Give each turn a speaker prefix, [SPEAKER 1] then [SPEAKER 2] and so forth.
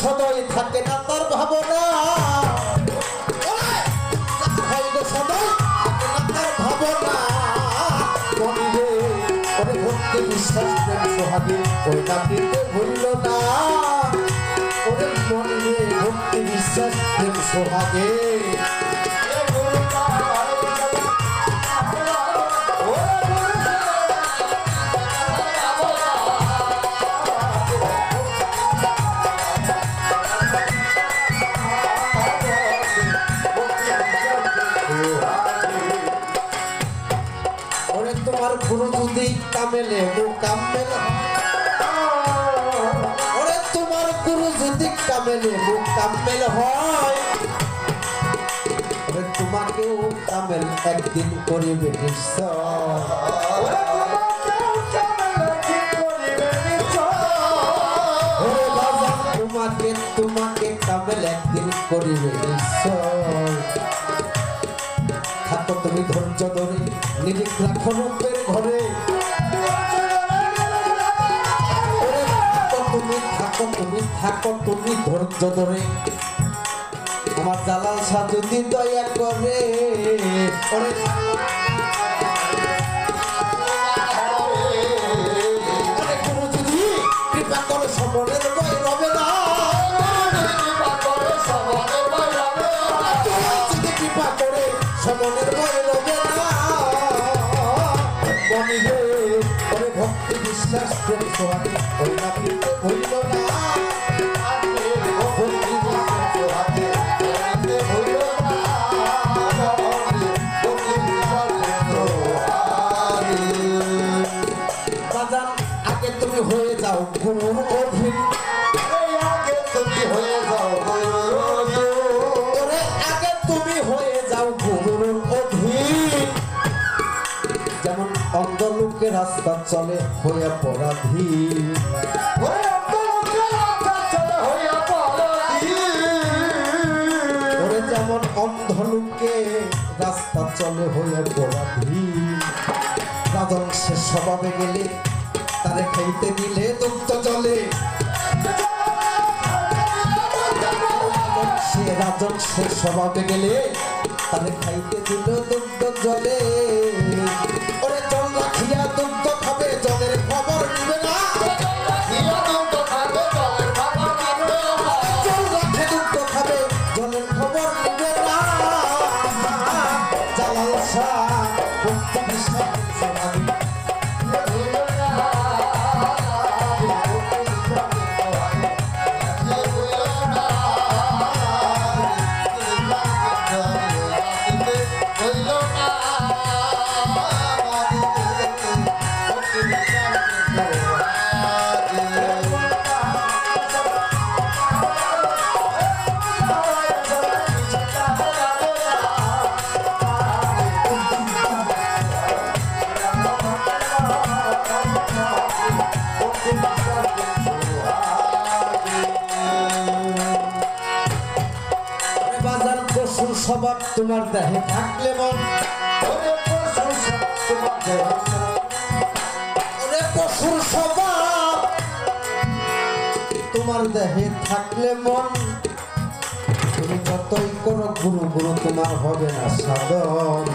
[SPEAKER 1] সদয় থাকে না তার ভাবনা, ভাই গো সদয় থাকে না তার ভাবনা। মনে ওরে ভক্তি বিশ্বাস প্রেম সোহাগে ওই নামটিতে ভুলল না। ওরে মনে ভক্তি বিশ্বাস প্রেম সোহাগে তোমার গুরু যদি কামেলে মুকাম্মেল, ওরে তোমার গুরু যদি কামেলে মুকাম্মেল হয়, ওরে তোমাকেও কামেল একদিন করিবে নিশ্চয়। তোমাকে তোমাকে কামেল একদিন করিবে নিশ্চয়। থাকো তুমি ধৈর্য ধরে নিরিখ রাখো রূপের ঘরে, থাকো তুমি ধৈর্য ধরে। আমার জালাল শাহ যদি দয়া করে কোনো যদি কৃপা করে সমরের বই রবে না, কৃপা করে সমনের বই রবে না। মনে ওরে ভক্তি বিশ্বাস প্রেম সোহাগে ওই নামটিতে ভুলল না। আগে তুমি হয়ে যাও গুরুর অধীন, আগে তুমি হয়ে যাও আগে তুমি হয়ে যাও গুরুর অধীন। যেমন অন্ধ লোকের রাস্তা চলে হয়ে পরাধীন, ওরে যেমন অন্ধ লোকে রাস্তা চলে হয়ে পরাধীন। রাজন সে স্বভাবে গেলে তারে খাইতে দিলে দুগ্ধ জলে, সে রাজন সে স্বভাবে গেলে তারে খাইতে দিল দুগ্ধ জলে। ওরে জল রাখিয়া দুগ্ধ খাবে জলের খবর নিবে না, জল রাখে দুগ্ধ খাবে জলের খবর নিবে না। জালাল শাহ ভক্তি বিশ্বাস স্বভাব তোমার দেহে থাকলে মন, পশুর স্বভাব তোমার দেহে থাকলে মন। তুমি যতই করো গুরু গুরু তোমার হবে না সাধন।